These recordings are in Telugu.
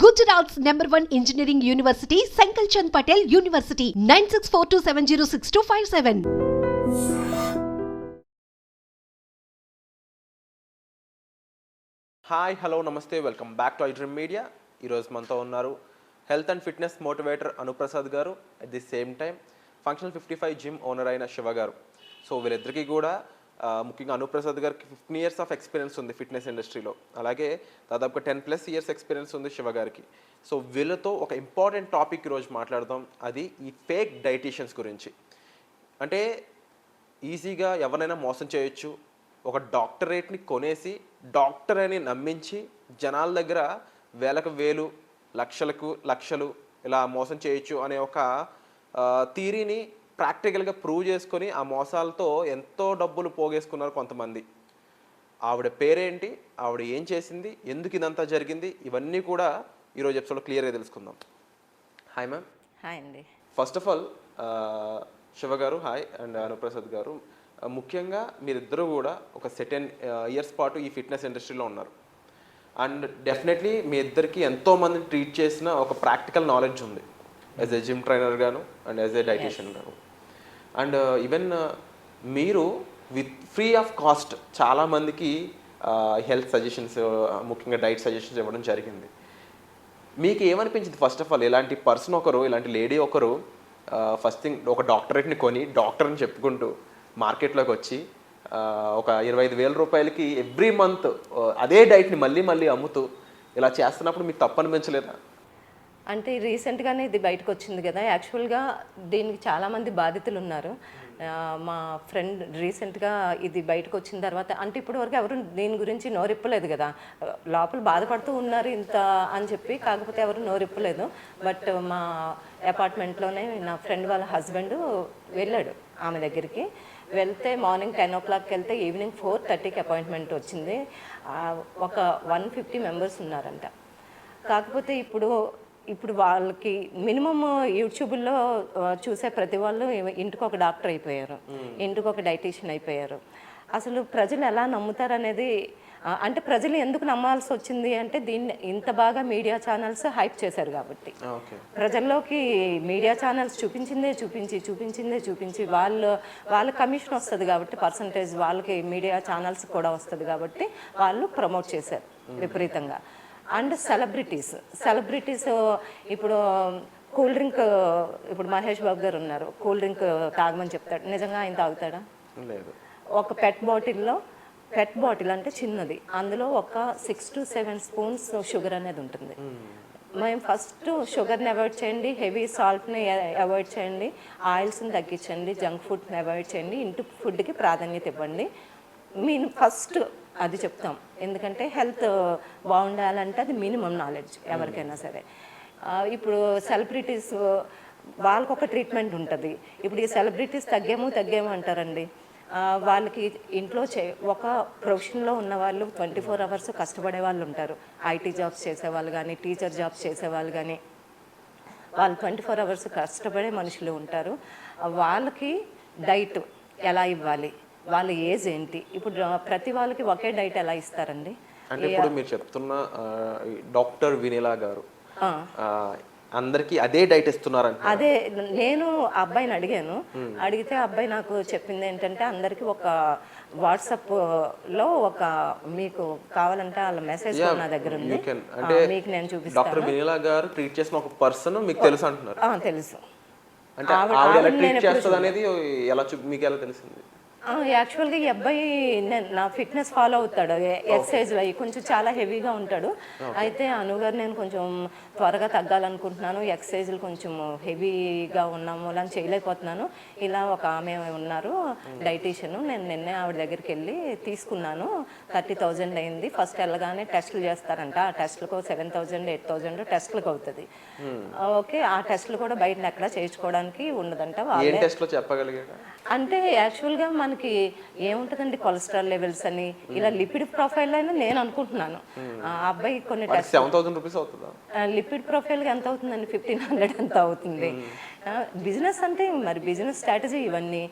Gujarat's #1 engineering university, Sankalchand Patel University, 9642706257. Hi hello నమస్తే welcome back to iDream media. ఈరోజు మనతో ఉన్నారు health and fitness motivator Anuprasad గారు, at the same time functional 55 gym owner అయిన శివ గారు. సో వీరిద్దరికీ కూడా ముఖ్యంగా అనుప్రసాద్ గారికి 15 years ఆఫ్ ఎక్స్పీరియన్స్ ఉంది ఫిట్నెస్ ఇండస్ట్రీలో, అలాగే దాదాపుగా 10+ years ఎక్స్పీరియన్స్ ఉంది శివ గారికి. సో వీళ్ళతో ఒక ఇంపార్టెంట్ టాపిక్ ఈరోజు మాట్లాడదాం, అది ఈ ఫేక్ డైటీషియన్స్ గురించి. అంటే ఈజీగా ఎవరైనా మోసం చేయొచ్చు, ఒక డాక్టరేట్ని కొనేసి డాక్టర్ అని నమ్మించి జనాల దగ్గర వేలకు వేలు లక్షలకు లక్షలు ఇలా మోసం చేయొచ్చు అనే ఒక థియరీని ప్రాక్టికల్గా ప్రూవ్ చేసుకొని ఆ మోసాలతో ఎంతో డబ్బులు పోగేసుకున్నారు కొంతమంది. ఆవిడ పేరేంటి, ఆవిడ ఏం చేసింది, ఎందుకు ఇదంతా జరిగింది, ఇవన్నీ కూడా ఈరోజు ఎపిసోడ్లో క్లియర్గా తెలుసుకుందాం. Hi ma'am. హాయ్ అండి. ఫస్ట్ ఆఫ్ ఆల్ శివ గారు హాయ్, అండ్ అనుప్రసాద్ గారు, ముఖ్యంగా మీరిద్దరూ కూడా ఒక సెటెన్ ఇయర్స్ పాటు ఈ ఫిట్నెస్ ఇండస్ట్రీలో ఉన్నారు. అండ్ డెఫినెట్లీ మీ ఇద్దరికి ఎంతోమందిని ట్రీట్ చేసిన ఒక ప్రాక్టికల్ నాలెడ్జ్ ఉంది, యాజ్ ఎ జిమ్ ట్రైనర్ గాను అండ్ యాజ్ ఎ డైటీషియన్ గాను. అండ్ ఈవెన్ మీరు విత్ ఫ్రీ ఆఫ్ కాస్ట్ చాలామందికి హెల్త్ సజెషన్స్, ముఖ్యంగా డైట్ సజెషన్స్ ఇవ్వడం జరిగింది. మీకు ఏమనిపించింది ఫస్ట్ ఆఫ్ ఆల్, ఇలాంటి పర్సన్ ఒకరు, ఇలాంటి లేడీ ఒకరు ఫస్ట్ థింగ్ ఒక డాక్టరేట్ని కొని డాక్టర్ అని చెప్పుకుంటూ మార్కెట్లోకి వచ్చి ఒక 25,000 రూపాయలకి ఎవ్రీ మంత్ అదే డైట్ని మళ్ళీ మళ్ళీ అమ్ముతూ ఇలా చేస్తున్నప్పుడు మీకు తప్పు అనిపించలేదా? అంటే రీసెంట్గానే ఇది బయటకు వచ్చింది కదా, యాక్చువల్గా దీనికి చాలామంది బాధితులు ఉన్నారు. మా ఫ్రెండ్ రీసెంట్గా ఇది బయటకు వచ్చిన తర్వాత, అంటే ఇప్పటి వరకు ఎవరు దీని గురించి నోరిప్పలేదు కదా, లోపల బాధపడుతూ ఉన్నారు ఇంత అని చెప్పి, కాకపోతే ఎవరు నోరిప్పలేదు. బట్ మా అపార్ట్మెంట్లోనే నా ఫ్రెండ్ వాళ్ళ హస్బెండ్ వెళ్ళాడు ఆమె దగ్గరికి. వెళ్తే మార్నింగ్ 10 o'clock వెళ్తే ఈవినింగ్ 4:30కి అపాయింట్మెంట్ వచ్చింది. ఒక 150 members ఉన్నారంట. కాకపోతే ఇప్పుడు వాళ్ళకి మినిమమ్ యూట్యూబ్లో చూసే ప్రతి వాళ్ళు ఇంటికి ఒక డాక్టర్ అయిపోయారు, ఇంటికి ఒక డైటీషియన్ అయిపోయారు. అసలు ప్రజలు ఎలా నమ్ముతారు అనేది, అంటే ప్రజలు ఎందుకు నమ్మాల్సి వచ్చింది అంటే, దీన్ని ఇంత బాగా మీడియా ఛానల్స్ హైప్ చేశారు కాబట్టి. ప్రజల్లోకి మీడియా ఛానల్స్ చూపించి వాళ్ళ కమిషన్ వస్తుంది కాబట్టి, పర్సంటేజ్ వాళ్ళకి మీడియా ఛానల్స్ కూడా వస్తుంది కాబట్టి వాళ్ళు ప్రమోట్ చేశారు విపరీతంగా. అండ్ సెలబ్రిటీస్ ఇప్పుడు కూల్ డ్రింక్, ఇప్పుడు మహేష్ బాబు గారు ఉన్నారు, కూల్ డ్రింక్ తాగమని చెప్తాడు, నిజంగా ఆయన తాగుతాడా? ఒక పెట్ బాటిల్ అంటే చిన్నది, అందులో ఒక 6 to 7 spoons షుగర్ అనేది ఉంటుంది. మేము ఫస్ట్ షుగర్ని అవాయిడ్ చేయండి, హెవీ సాల్ట్ని అవాయిడ్ చేయండి, ఆయిల్స్ని తగ్గించండి, జంక్ ఫుడ్ని అవాయిడ్ చేయండి, ఇంటి ఫుడ్కి ప్రాధాన్యత ఇవ్వండి. మేము ఫస్ట్ అది చెప్తాం, ఎందుకంటే హెల్త్ బాగుండాలంటే అది మినిమం నాలెడ్జ్ ఎవరికైనా సరే. ఇప్పుడు సెలబ్రిటీస్ వాళ్ళకు ఒక ట్రీట్మెంట్ ఉంటుంది. ఇప్పుడు ఈ సెలబ్రిటీస్ తగ్గేమో అంటారండి. వాళ్ళకి ఇంట్లో ఒక ప్రొఫెషన్లో ఉన్న వాళ్ళు 24 hours కష్టపడే వాళ్ళు ఉంటారు. ఐటీ జాబ్స్ చేసేవాళ్ళు కానీ, టీచర్ జాబ్స్ చేసేవాళ్ళు కానీ, వాళ్ళు 24 hours కష్టపడే మనుషులు ఉంటారు. వాళ్ళకి డైట్ ఎలా ఇవ్వాలి, వాళ్ళ ఏజ్ ఏంటి, ఇప్పుడు ప్రతి వాళ్ళకి ఒకే డైట్ ఎలా ఇస్తారండి? అంటే ఇప్పుడు మీరు చెప్తున్న డాక్టర్ వినీలా గారు అందరికి అదే డైట్ ఇస్తున్నారంట. అదే నేను అబ్బాయిని అడిగితే అబ్బాయి నాకు చెప్పింది ఏంటంటే, అందరికి ఒక వాట్సాప్లో ఒక మీకు కావాలంటే వాళ్ళ మెసేజ్ నా దగ్గర ఉంది, మీకు నేను చూపిస్తాను. డాక్టర్ వినీలా గారు ట్రీట్ చేసిన ఒక పర్సన్ మీకు తెలుసు అంటున్నారు? తెలుసు. అంటే ఆవిడ ఎలా ట్రీట్ చేస్తుంది అనేది మీకు ఎలా తెలిసింది? యాక్చువల్గా ఈ అబ్బాయి నా ఫిట్నెస్ ఫాలో అవుతాడు, ఎక్సర్సైజ్లో కొంచెం చాలా హెవీగా ఉంటాడు. అయితే అనుగారు నేను కొంచెం త్వరగా తగ్గాలనుకుంటున్నాను, ఎక్సర్సైజ్లు కొంచెం హెవీగా ఉన్నాము అని చేయలేకపోతున్నాను. ఇలా ఒక ఆమె ఉన్నారు డైటీషియన్, నేను నిన్నే ఆవిడ దగ్గరికి వెళ్ళి తీసుకున్నాను, 30,000 అయింది. ఫస్ట్ వెళ్ళగానే టెస్టులు చేస్తారంట, ఆ టెస్టులకు 7,000 8,000 టెస్టులకు అవుతుంది. ఓకే, ఆ టెస్టులు కూడా బయట ఎక్కడ చేయించుకోవడానికి ఉండదంట. అంటే యాక్చువల్గా మనకి ఏముంటుందండి, కొలెస్ట్రాల్ లెవెల్స్ అని, ఇలా లిపిడ్ ప్రొఫైల్ అయినా నేను అనుకుంటున్నాను. ఆ అబ్బాయి కొన్ని టెస్ట్, లిపిడ్ ప్రొఫైల్కి ఎంత అవుతుందండి? 1,500 ఎంత అవుతుంది. బిజినెస్ అంటే మరి బిజినెస్ స్ట్రాటజీ ఇవన్నీ.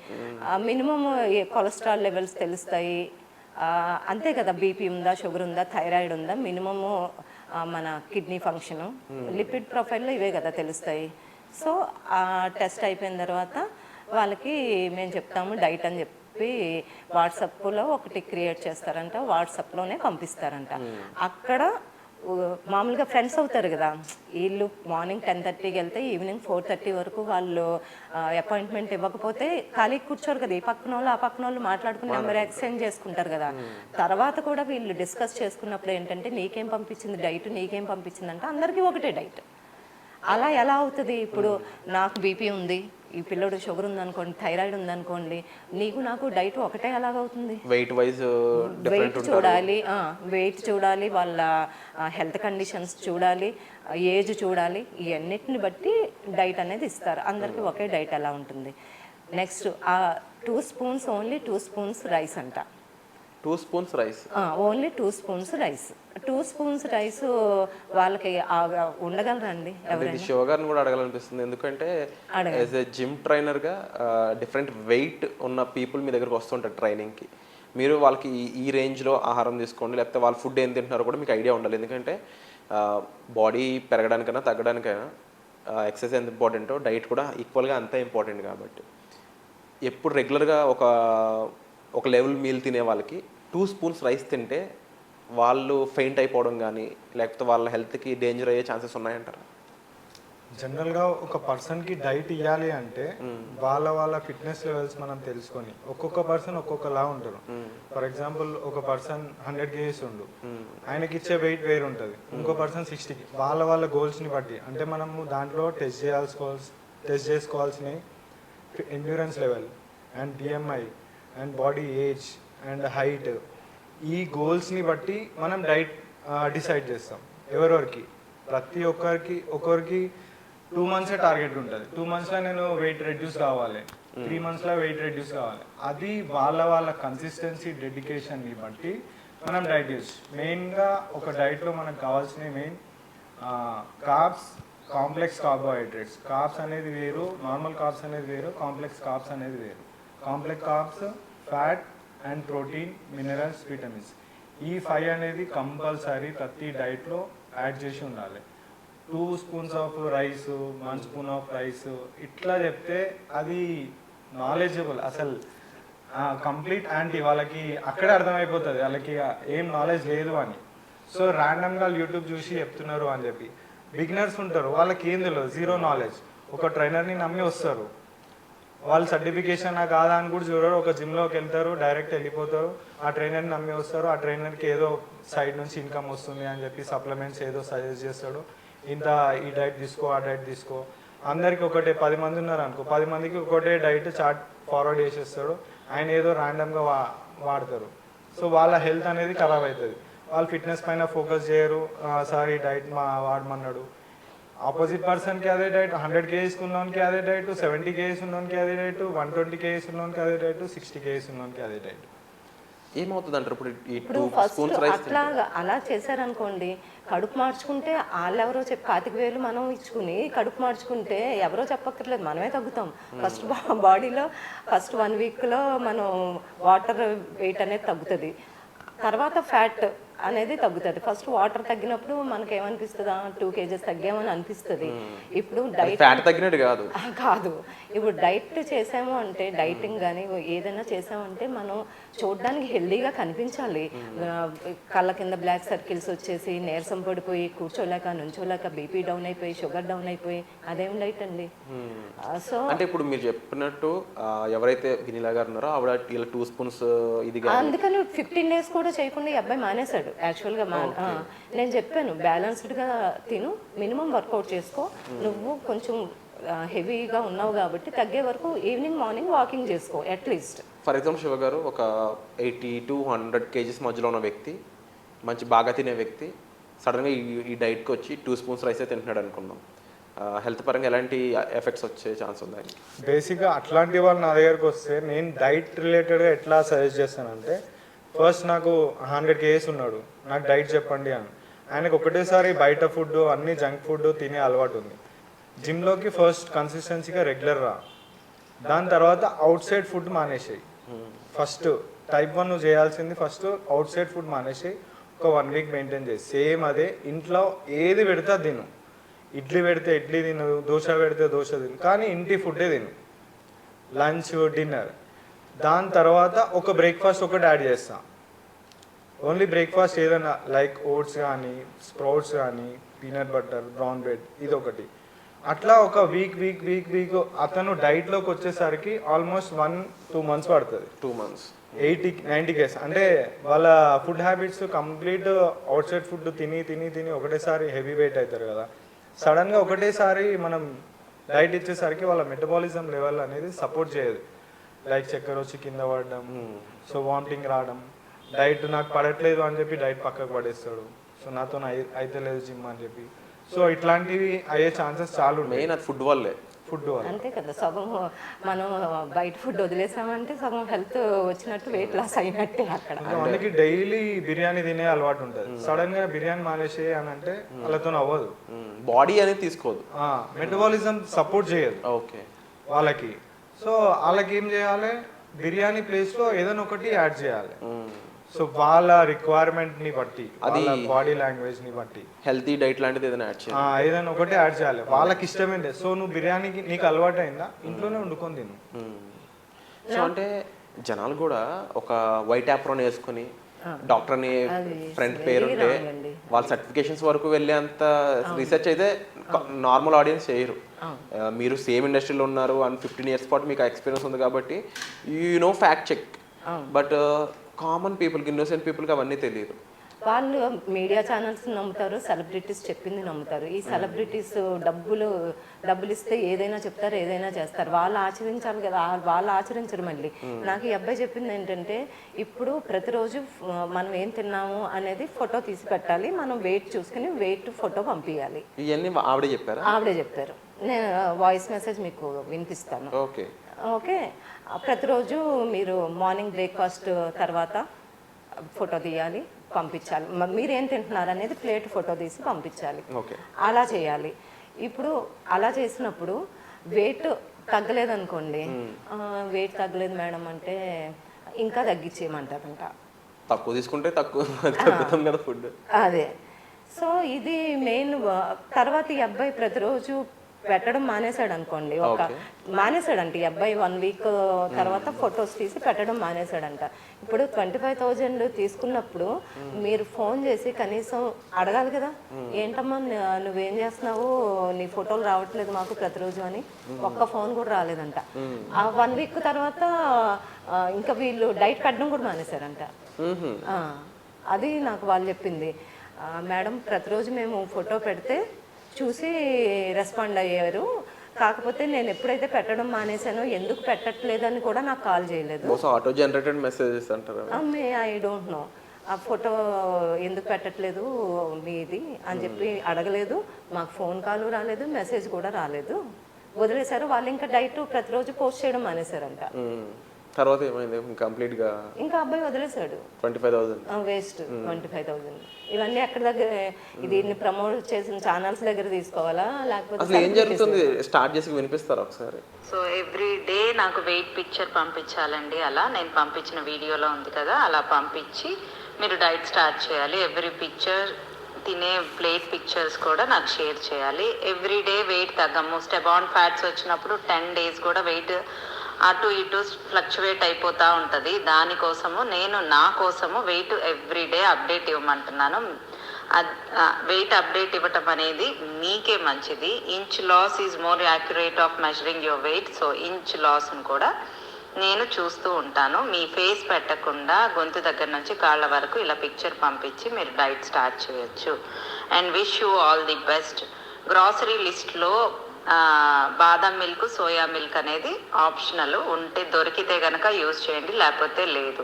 మినిమం కొలెస్ట్రాల్ లెవెల్స్ తెలుస్తాయి, అంతే కదా. బీపీ ఉందా, షుగర్ ఉందా, థైరాయిడ్ ఉందా, మినిమము మన కిడ్నీ ఫంక్షను, లిపిడ్ ప్రొఫైల్లో ఇవే కదా తెలుస్తాయి. సో ఆ టెస్ట్ అయిపోయిన తర్వాత వాళ్ళకి మేము చెప్తాము డైట్ అని చెప్పి వాట్సాప్లో ఒకటి క్రియేట్ చేస్తారంట, వాట్సాప్లోనే పంపిస్తారంట. అక్కడ మామూలుగా ఫ్రెండ్స్ అవుతారు కదా, వీళ్ళు మార్నింగ్ 10:30కి వెళ్తే ఈవినింగ్ 4:30 వరకు వాళ్ళు అపాయింట్మెంట్ ఇవ్వకపోతే ఖాళీ కూర్చోరు కదా, ఈ పక్కన వాళ్ళు ఆ పక్కన వాళ్ళు మాట్లాడుకుని నెంబర్ ఎక్స్చేంజ్ చేసుకుంటారు కదా. తర్వాత కూడా వీళ్ళు డిస్కస్ చేసుకున్నప్పుడు ఏంటంటే నీకేం పంపించింది డైట్, నీకేం పంపించింది అంటే అందరికీ ఒకటే డైట్. అలా ఎలా అవుతుంది? ఇప్పుడు నాకు బీపీ ఉంది, ఈ పిల్లడు షుగర్ ఉందనుకోండి, థైరాయిడ్ ఉందనుకోండి, నీకు నాకు డైట్ ఒకటే ఎలాగవుతుంది? వెయిట్ వైజ్ వెయిట్ చూడాలి, వెయిట్ చూడాలి, వాళ్ళ హెల్త్ కండిషన్స్ చూడాలి, ఏజ్ చూడాలి, ఇవన్నిటిని బట్టి డైట్ అనేది ఇస్తారు. అందరికీ ఒకే డైట్ ఎలా ఉంటుంది? Next 2 spoons, only 2 spoons rice అంట. 2 spoons rice, only 2 spoons rice. 2 spoons rice వాళ్ళకి ఉండగలరండి ఎవరైనా? శివ గారిని కూడా అడగాలనిపిస్తుంది, ఎందుకంటే యాజ్ ఏ జిమ్ ట్రైనర్గా డిఫరెంట్ వెయిట్ ఉన్న పీపుల్ మీ దగ్గరకు వస్తుంటారు ట్రైనింగ్కి. మీరు వాళ్ళకి ఈ రేంజ్లో ఆహారం తీసుకోండి, లేకపోతే వాళ్ళ ఫుడ్ ఏం తింటున్నారో కూడా మీకు ఐడియా ఉండాలి. ఎందుకంటే బాడీ పెరగడానికైనా తగ్గడానికైనా ఎక్సర్సైజ్ ఎంత ఇంపార్టెంటో డైట్ కూడా ఈక్వల్గా అంతే ఇంపార్టెంట్. కాబట్టి ఎప్పుడు రెగ్యులర్గా ఒక లెవెల్ మీల్ తినే వాళ్ళకి 2 స్పూన్స్ రైస్ తింటే వాళ్ళు ఫెయింట్ అయిపోవడం కానీ లేకపోతే వాళ్ళ హెల్త్కి డేంజర్ అయ్యే ఛాన్సెస్ ఉన్నాయంటారు? జనరల్గా ఒక పర్సన్కి డైట్ ఇవ్వాలి అంటే వాళ్ళ ఫిట్నెస్ లెవెల్స్ మనం తెలుసుకొని, ఒక్కొక్క పర్సన్ ఒక్కొక్కలా ఉంటారు. ఫర్ ఎగ్జాంపుల్ ఒక పర్సన్ 100 kgs ఉండు, ఆయనకి ఇచ్చే వెయిట్ వేరు ఉంటుంది. ఇంకో పర్సన్ 60. వాళ్ళ గోల్స్ని బట్టి అంటే మనము దాంట్లో టెస్ట్ చేసుకోవాల్సినవి endurance level and BMI and body age and height, ఈ గోల్స్ని బట్టి మనం డైట్ డిసైడ్ చేస్తాం. ఎవరెవరికి ప్రతి ఒక్కరికి 2 months టార్గెట్ ఉంటుంది. 2 monthsలో నేను వెయిట్ రెడ్యూస్ కావాలి, 3 monthsలో వెయిట్ రెడ్యూస్ కావాలి. అది వాళ్ళ కన్సిస్టెన్సీ, డెడికేషన్ని బట్టి మనం డైట్ చేస్తాం. మెయిన్గా ఒక డైట్లో మనకు కావాల్సినవి main carbs, complex carbohydrates. Carbs అనేది వేరు, నార్మల్ కార్బ్స్ అనేది వేరు, కాంప్లెక్స్ కార్బ్స్ అనేది వేరు. Complex carbs fat and protein, minerals, vitamins, ఈ 5 అనేది కంపల్సరీ ప్రతి డైట్లో యాడ్ చేసి ఉండాలి. 2 spoons of rice, 1 spoon of rice ఇట్లా చెప్తే అది నాలెడ్జబుల్, అసలు కంప్లీట్ యాంటీ. వాళ్ళకి అక్కడే అర్థమైపోతుంది వాళ్ళకి ఏం నాలెడ్జ్ లేదు అని. సో ర్యాండమ్గా యూట్యూబ్ చూసి చెప్తున్నారు అని చెప్పి బిగినర్స్ ఉంటారు, వాళ్ళకి ఏం తెలియదు, జీరో నాలెడ్జ్. ఒక ట్రైనర్ని నమ్మి వస్తారు, వాళ్ళు సర్టిఫికేషన్ కాదా అని కూడా చూడరు. ఒక జిమ్లోకి వెళ్తారు, డైరెక్ట్ వెళ్ళిపోతారు, ఆ ట్రైనర్ని నమ్మి వస్తారు. ఆ ట్రైనర్కి ఏదో సైడ్ నుంచి ఇన్కమ్ వస్తుంది అని చెప్పి సప్లిమెంట్స్ ఏదో సజెస్ట్ చేస్తాడు, ఇంత ఈ డైట్ తీసుకో, ఆ డైట్ తీసుకో. అందరికి ఒకటే 10 మంది ఉన్నారు అనుకో, 10 మందికి ఒకటే డైట్ చార్ట్ ఫార్వర్డ్ చేసేస్తాడు, ఆయన ఏదో ర్యాండమ్గా వాడతారు. సో వాళ్ళ హెల్త్ అనేది ఖరాబ్ అవుతుంది. వాళ్ళు ఫిట్నెస్ పైన ఫోకస్ చేయరు, సార్ ఈ డైట్ వాడమన్నాడు. ఆపోజిట్ పర్సన్కి అదే డైట్, 100 kgs ఉన్నోనికి అదే డైట్, 70 kgs ఉన్నోనికి అదే డైట్, 120 kgs ఉన్నోనికి అదే డైట్, 60 kgs ఉన్నోనికి అదే డైట్. ఏమవుతుంది అంటారు ఇప్పుడు ఫస్ట్ అలా చేశారనుకోండి, కడుపు మార్చుకుంటే వాళ్ళెవరో చెప్పి 25,000 మనం ఇచ్చుకుని కడుపు మార్చుకుంటే ఎవరో చెప్పక్కర్లేదు, మనమే తగ్గుతాం. ఫస్ట్ బాడీలో ఫస్ట్ 1 weekలో మనం వాటర్ వెయిట్ అనేది తగ్గుతుంది, తర్వాత ఫ్యాట్ అనేది తగ్గుతుంది. ఫస్ట్ వాటర్ తగ్గినప్పుడు మనకి ఏమనిపిస్తుందా, 2 kgs తగ్గామని అనిపిస్తుంది. ఇప్పుడు డైట్ కాదు, ఇప్పుడు డైట్ చేసాము అంటే, డైటింగ్ కానీ ఏదైనా చేసామంటే మనం చూడడానికి హెల్దీగా కనిపించాలి. కళ్ళ కింద బ్లాక్ సర్కిల్స్ వచ్చేసి నీరసం పడిపోయి కూర్చోలేక, నుంచోలేక, బీపీ డౌన్ అయిపోయి, షుగర్ డౌన్ అయిపోయి, అదేం డైట్ అండి? సో అంటే ఇప్పుడు మీరు చెప్పినట్టు ఎవరైతే వినిలా గారు ఉన్నారో ఆవిడ 2 స్పూన్స్ ఇది, అందుకని 15 days కూడా చేయకుండా ఈ అబ్బాయి మానేశాడు. యాక్చువల్గా నేను చెప్పాను బ్యాలెన్స్డ్గా తిను, మినిమం వర్కౌట్ చేసుకో, నువ్వు కొంచెం హెవీగా ఉన్నావు కాబట్టి తగ్గే వరకు ఈవినింగ్ మార్నింగ్ వాకింగ్ చేసుకో అట్లీస్ట్. ఫర్ ఎగ్జాంపుల్ శివ గారు ఒక 80 to 100 kgs మధ్యలో ఉన్న వ్యక్తి, మంచి బాగా తినే వ్యక్తి, సడన్గా ఈ డైట్కి వచ్చి 2 స్పూన్స్ రైస్ తింటున్నాడు అనుకుందాం, హెల్త్ పరంగా ఎలాంటి ఎఫెక్ట్స్ వచ్చే ఛాన్స్ ఉన్నాయి? బేసిక్గా అట్లాంటి వాళ్ళు నా దగ్గరకు వస్తే నేను డైట్ రిలేటెడ్గా ఎట్లా సజెస్ట్ చేస్తానంటే, ఫస్ట్ నాకు 100 kgs ఉన్నాడు, నాకు డైట్ చెప్పండి అని. ఆయనకు ఒకటేసారి బయట ఫుడ్, అన్ని జంక్ ఫుడ్ తినే అలవాటు ఉంది. జిమ్లోకి ఫస్ట్ కన్సిస్టెన్సీగా రెగ్యులర్ రా, దాని తర్వాత అవుట్ సైడ్ ఫుడ్ మానేసేయి. ఫస్ట్ టైప్ 1 నువ్వు చేయాల్సింది, ఫస్ట్ అవుట్ సైడ్ ఫుడ్ మానేసేయి. ఒక ఒక 1 వీక్ మెయింటైన్ చేసి సేమ్ అదే ఇంట్లో ఏది పెడితే తిను. ఇడ్లీ పెడితే ఇడ్లీ తిను, దోశ పెడితే దోశ తిను, కానీ ఇంటి ఫుడ్డే తిను. లంచ్ డిన్నర్, దాని తర్వాత ఒక బ్రేక్ఫాస్ట్ ఒకటి యాడ్ చేస్తా. ఓన్లీ బ్రేక్ఫాస్ట్ ఏదైనా లైక్ ఓట్స్ కానీ స్ప్రౌట్స్ కానీ పీనట్ బటర్ బ్రౌన్ బ్రెడ్ ఇది ఒకటి. అట్లా ఒక వీక్ అతను డైట్లోకి వచ్చేసరికి ఆల్మోస్ట్ 1-2 months పడుతుంది. 2 months 80-90 కేస్. అంటే వాళ్ళ food habits complete out side food తిని ఒకటేసారి హెవీ వెయిట్ అవుతారు కదా. సడన్గా ఒకటేసారి మనం డైట్ ఇచ్చేసరికి వాళ్ళ మెటబాలిజం లెవెల్ అనేది సపోర్ట్ చేయదు. లైక్ చక్కెర వచ్చి కింద పడడం, సో వామిటింగ్ రావడం, డైట్ నాకు పడట్లేదు అని చెప్పి డైట్ పక్కకు పడేస్తాడు, సో నాతో అయితే లేదు జిమ్ అని చెప్పి. సో ఇట్లాంటివి అయ్యే ఛాన్సెస్ చాలా ఉన్నాయి. మెయిన్ అది ఫుడ్ వల్లే. ఫుడ్ వల్ల అంతే కదా, సగం మనం బయట ఫుడ్ వదిలేసామంటే సగం హెల్త్ వచ్చినట్టు వెయిట్ లాస్ అయినట్టే అక్కడ. అందుకే డైలీ బిర్యానీ తినే అలవాటు ఉంటుంది. సడన్ గా బిర్యానీ మానేసే అని అంటే వాళ్ళతో అవ్వదు, బాడీ అనేది తీసుకోదు, మెటబాలిజం సపోర్ట్ చేయదు ఓకే వాళ్ళకి. సో వాళ్ళకి ఏం చేయాలి, బిర్యానీ ప్లేస్ లో ఏదైనా ఒకటి యాడ్ చేయాలి. సో వాళ్ళ రిక్వైర్మెంట్ ని బట్టి, వాళ్ళ బాడీ లాంగ్వేజ్ ని బట్టి హెల్తీ డైట్ లాంటిది ఏదైనా యాడ్ చేయాలి, ఏదైనా ఒకటి యాడ్ చేయాలి. వాళ్ళకి ఇష్టమైంది. సో నువ్వు బిర్యానీకి నీకు అలవాటు అయిందా, ఇంట్లోనే వండుకొని తిను. సో అంటే జనాలు కూడా ఒక వైట్ యాప్రోన్ వేసుకొని డాక్టర్ అని ఫ్రంట్ పేరు ఉంటే వాళ్ళ సర్టిఫికేషన్స్ వరకు వెళ్ళేంత రీసెర్చ్ అయితే నార్మల్ ఆడియన్స్ చేయరు. మీరు సేమ్ ఇండస్ట్రీలో ఉన్నారు అండ్ 15 years పాటు మీకు ఎక్స్పీరియన్స్ ఉంది కాబట్టి you know fact check. But common పీపుల్కి, ఇన్నోసెంట్ పీపుల్కి అవన్నీ తెలియదు. వాళ్ళు మీడియా ఛానల్స్ నమ్ముతారు, సెలబ్రిటీస్ చెప్పింది నమ్ముతారు. ఈ సెలబ్రిటీస్ డబ్బులు ఇస్తే ఏదైనా చెప్తారు, ఏదైనా చేస్తారు. వాళ్ళు ఆచరించాలి కదా, వాళ్ళు ఆచరించరు. మళ్ళీ నాకు ఈ అబ్బాయి చెప్పింది ఏంటంటే, ఇప్పుడు ప్రతిరోజు మనం ఏం తిన్నాము అనేది ఫోటో తీసి పెట్టాలి, మనం వెయిట్ చూసుకుని వెయిట్ ఫోటో పంపించాలి. ఇవన్నీ ఆవిడే చెప్పారా? ఆవిడే చెప్పారు. నేను వాయిస్ మెసేజ్ మీకు వినిపిస్తాను. Okay okay. ప్రతిరోజు మీరు మార్నింగ్ బ్రేక్ఫాస్ట్ తర్వాత ఫోటో తీయాలి, పంపించాలి. మీరు ఏం తింటున్నారు అనేది ప్లేట్ ఫోటో తీసి పంపించాలి. అలా చేయాలి. ఇప్పుడు అలా చేసినప్పుడు వెయిట్ తగ్గలేదు అనుకోండి, వెయిట్ తగ్గలేదు మేడం అంటే ఇంకా తగ్గించేయమంటారంట. తక్కువ తీసుకుంటే తగ్గుతాం కదా ఫుడ్. అదే. సో ఇది మెయిన్. తర్వాత ఈ అబ్బాయి ప్రతిరోజు పెట్టడం మానేశాడు అనుకోండి, మానేశాడంట ఈ అబ్బాయి. 1 week తర్వాత ఫొటోస్ తీసి పెట్టడం మానేశాడంట. ఇప్పుడు 25,000 తీసుకున్నప్పుడు మీరు ఫోన్ చేసి కనీసం అడగాలి కదా, ఏంటమ్మా నువ్వేం చేస్తున్నావు, నీ ఫోటోలు రావట్లేదు మాకు ప్రతిరోజు అని. ఒక్క ఫోన్ కూడా రాలేదంట. ఆ 1 week తర్వాత ఇంకా వీళ్ళు డైట్ పెట్టడం కూడా మానేశారంట. అది నాకు వాళ్ళు చెప్పింది. మేడం ప్రతిరోజు మేము ఫోటో పెడితే చూసి రెస్పాండ్ అయ్యారు, కాకపోతే నేను ఎప్పుడైతే పెట్టడం మానేశానో ఎందుకు పెట్టట్లేదని కూడా నాకు కాల్ చేయలేదు. ఆటో జనరేటెడ్ మెసేజెస్ అంటారు. I don't know. ఆ ఫోటో ఎందుకు పెట్టట్లేదు మీది అని చెప్పి అడగలేదు. మాకు ఫోన్ కాల్ రాలేదు, మెసేజ్ కూడా రాలేదు, వదిలేశారు. వాళ్ళు ఇంకా డైట్ ప్రతిరోజు పోస్ట్ చేయడం మానేశారంట. తర్వాత ఏమైంది కంప్లీట్ గా? ఇంకా అబ్బాయి వదిలేశాడు. 25,000 వేస్ట్. 25,000 ఇవన్నీ ఎక్కడి దగ్గర, దీన్ని ప్రమోట్ చేసిన ఛానల్స్ దగ్గర తీసుకోవాలా లేకపోతే అసలు ఏం జరుగుతుంది స్టార్ట్ చేసి వినిపిస్తారా ఒకసారి? సో ఎవ్రీ డే నాకు వెయిట్ పిక్చర్ పంపించాలండి. అలా నేను పంపించిన వీడియోలో ఉంది కదా, అలా పంపించి మీరు డైట్ స్టార్ట్ చేయాలి. ఎవ్రీ పిక్చర్, తినే ప్లేట్ పిక్చర్స్ కూడా నాకు షేర్ చేయాలి. ఎవ్రీ డే వెయిట్ తగ్గము. స్టెబాన్ ఫ్యాట్స్ వచ్చినప్పుడు 10 days కూడా వెయిట్ అటు ఇటు ఫ్లక్చువేట్ అయిపోతూ ఉంటుంది. దానికోసము నేను నా కోసము వెయిట్ ఎవ్రీడే అప్డేట్ ఇవ్వమంటున్నాను. వెయిట్ అప్డేట్ ఇవ్వటం అనేది మీకే మంచిది. Inch loss is more accurate of measuring your weight. So inch లాస్ను కూడా నేను చూస్తూ ఉంటాను. మీ ఫేస్ పెట్టకుండా గొంతు దగ్గర నుంచి కాళ్ళ వరకు ఇలా పిక్చర్ పంపించి మీరు డైట్ స్టార్ట్ చేయొచ్చు. And wish you all the best. Grocery లిస్ట్లో బాదం మిల్క్, సోయా మిల్క్ అనేది ఆప్షనల్. ఉంటే దొరికితే కనుక యూజ్ చేయండి, లేకపోతే లేదు.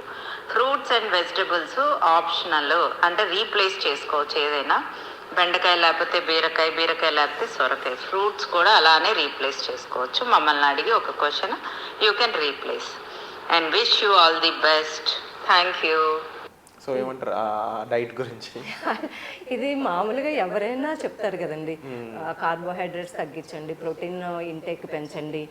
ఫ్రూట్స్ అండ్ వెజిటబుల్స్ ఆప్షనల్, అంటే రీప్లేస్ చేసుకోవచ్చు. ఏదైనా బెండకాయ లేకపోతే బీరకాయ, బీరకాయ లేకపోతే సొరకాయ. ఫ్రూట్స్ కూడా అలానే రీప్లేస్ చేసుకోవచ్చు. మమ్మల్ని అడిగి ఒక question, you can replace. And wish you all the best. Thank you. So so ఏమంటారు ఆ డైట్ గురించి? ఇది మామూలుగా ఎవరైనా చెప్తారు కదండి, కార్బోహైడ్రేట్స్ తగ్గించండి, ప్రోటీన్ ఇంటేక్ పెంచండి,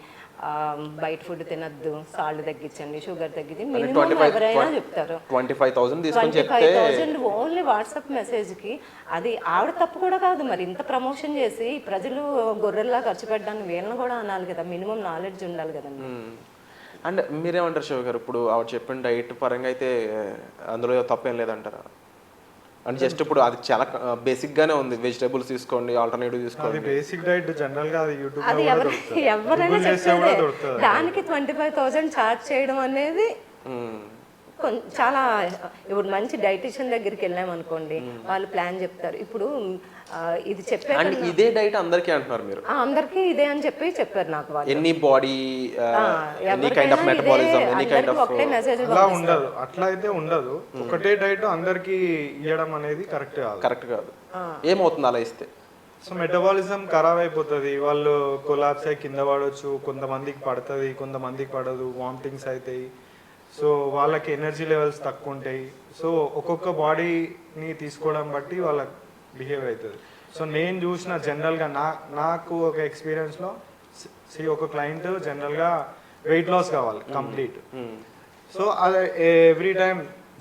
బయట ఫుడ్ తినద్దు, సాల్ట్ తగ్గించండి, షుగర్ తగ్గించి మినిమం ఎవరైనా చెప్తారు. 25,000 తీసుకొని చెప్తే 25,000 ఓన్లీ వాట్సాప్ మెసేజ్కి. అది ఆవిడ తప్పు కూడా కాదు, మరి ఇంత ప్రమోషన్ చేసి ప్రజలు గొర్రెల్లా ఖర్చు పెట్టడానికి వీళ్ళని కూడా అనాలి కదా, మినిమం నాలెడ్జ్ ఉండాలి కదండి. అండ్ మీరేమంటారు శివ గారు, ఇప్పుడు ఆవిడ చెప్పిన డైట్ పరంగా అయితే అందులో తప్పేం లేదంటారా? అంటే జస్ట్ ఇప్పుడు అది చాలా బేసిక్ గానే ఉంది, వెజిటేబుల్స్ తీసుకోండి, ఆల్టర్నేటివ్ తీసుకోండి. బేసిక్ డైట్ జనరల్ గా అది యూట్యూబ్ అది ఎవరైనా చెప్పేదే. దానికి 25,000 ఛార్జ్ చేయడం అనేది చాలా, ఇప్పుడు మంచి డైటీషియన్ దగ్గరికి వెళ్ళాం అనుకోండి, వాళ్ళు ప్లాన్ చెప్తారు. ఇప్పుడు ఇది చెప్పారు, అండ్ ఇదే డైట్ అందరికీ అంటున్నారు మీరు? అందరికీ ఇదే అని చెప్పారు నాకు వాళ్ళు. Any body, any kind of metabolism, any kind of ఒకటే మెసేజ్ అలా ఉండదు, అట్లా అయితే ఉండదు. ఒకటే డైట్ అందరికి ఇవ్వడం అనేది కరెక్ట్ కాదు. ఏమవుతుంది అలా ఇస్తే? సో మెటబాలిజం ఖరాబ్ అయిపోతుంది, వాళ్ళు కొలాప్స్ అయి కింద పడవచ్చు, కొంతమందికి పడుతుంది, కొంతమందికి పడదు, వామిటింగ్స్ అవుతాయి. సో వాళ్ళకి ఎనర్జీ లెవెల్స్ తక్కువ ఉంటాయి. సో ఒక్కొక్క బాడీని తీసుకోవడం బట్టి వాళ్ళకి బిహేవ్ అవుతుంది. సో నేను చూసిన జనరల్గా నాకు ఒక ఎక్స్పీరియన్స్లో ఒక క్లయింట్ జనరల్గా వెయిట్ లాస్ కావాలి కంప్లీట్. సో అది ఎవ్రీ టైం